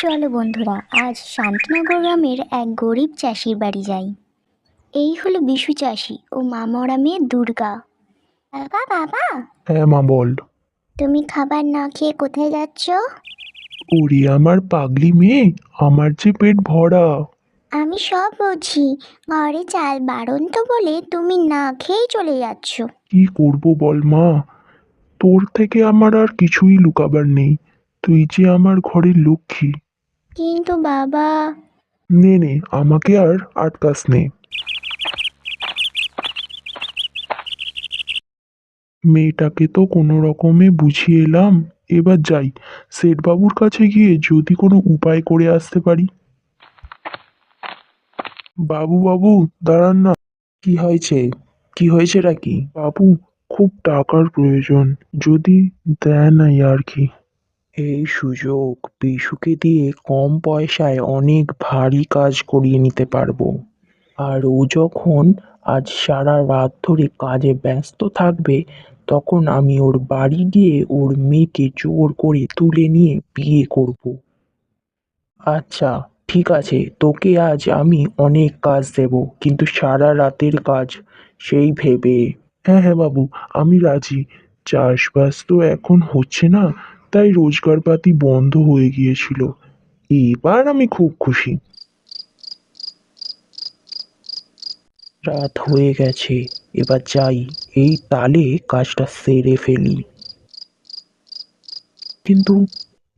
চলো বন্ধুরা, আজ শান্তনগর গ্রামের এক গরিব চাষির বাড়ি যাই। এই হলো বিশু চাষি ও মামরা মেয়ে দুর্গা। বাবা বাবা, হ্যাঁ মা, বল। তুমি খাবার না খেয়ে কোথায় যাচ্ছ? ওরে আমার পাগলি মেয়ে, আমার যে পেট ভরা। আমি সব বুঝি, ঘরে চাল বাড়ন্ত বলে তুমি না খেয়েই চলে যাচ্ছ। কি করব বল মা, তোর থেকে আমার আর কিছুই লুকাবার নেই। তুই যে আমার ঘরের লক্ষ্মী। কিন্তু বাবা, নে নে, আমাকে আর আটকাস নে। মেয়েটাকে তো কোনো রকমে বুঝিয়ে এলাম। এবার যাই, শেঠবাবুর কাছে গিয়ে যদি কোনো উপায় করে আসতে পারি। বাবু বাবু, দাঁড়ান না। কি হয়েছে? কি হয়েছে নাকি বাবু? খুব টাকার প্রয়োজন, যদি দেন আর কি। এই সুযোগ বিশুকে দিয়ে কম পয়সায় অনেক ভারী কাজ করিয়ে নিতে পারবো। আর ও যখন আজ সারা রাত ধরে কাজে ব্যস্ত থাকবে, তখন আমি ওর বাড়ি গিয়ে ওর মেয়েকে জোর করে তুলে নিয়ে বিয়ে করব। আচ্ছা, ঠিক আছে, তোকে আজ আমি অনেক কাজ দেব, কিন্তু সারা রাতের কাজ, সেই ভেবে। হ্যাঁ হ্যাঁ বাবু, আমি রাজি। চাষবাস তো এখন হচ্ছে না, তাই রোজগারপাতি বন্ধ হয়ে গিয়েছিল। এবার আমি খুব খুশি। রাত হয়ে গেছে, এবার যাই, এই তালে কাজটা সেরে ফেলি। কিন্তু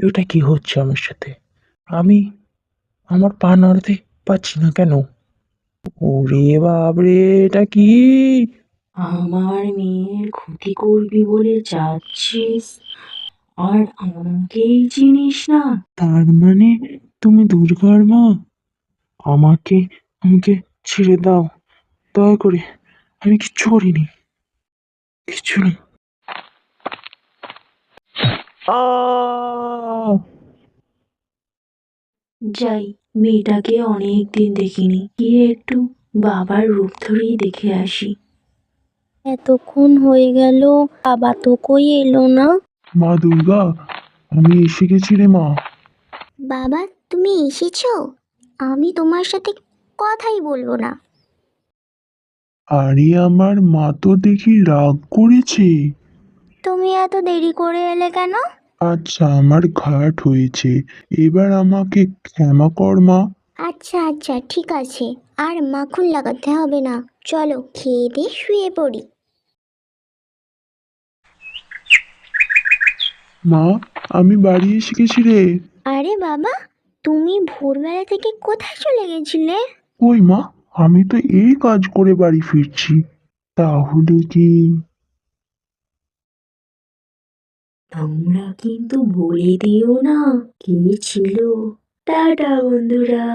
এটা কি হচ্ছে আমার সাথে? আমি আমার পা নাড়াতে পারছি না কেন? ওরে বাবরে, এটা কি? আমার মেয়ের ক্ষতি করবি বলে যাচ্ছিস, আর আমাকেই চিনিস না? তার মানে তুমি দুর্গার মা? আমাকে আমাকে ছেড়ে দাও, দয়া করে। আমি কিচ্ছু করিনি, কিচ্ছু না। আহ! যাই, মেয়েটাকে অনেক দিন দেখিনি, গিয়ে একটু বাবার রূপ ধরেই দেখে আসি। এতক্ষণ হয়ে গেল, বাবা তো কই এলো না। মা দুর্গা, আমি এসে গেছি রে মা। বাবা, তুমি এসেছো? আমি তোমার সাথে কথাই বলবো না। আরে আমার মা তো দেখি রাগ করেছে। তুমি এত দেরি করে এলে কেন? আচ্ছা, আমার ঘাট হয়েছে, এবার আমাকে ক্ষমা কর মা। আচ্ছা আচ্ছা, ঠিক আছে। আর মাখন লাগাতে হবে না। চলো খেয়ে দিয়ে শুয়ে পড়ি। মা, আমি বাড়ি এসে গেছি রে। আরে বাবা, তুমি ভোরবেলা থেকে কোথায় চলে গেছিলে? কই মা, আমি তো এই কাজ করে বাড়ি ফিরছি। তাহলে কি? তোমরা কিন্তু বলে দিও না কে ছিল। টাটা বন্ধুরা।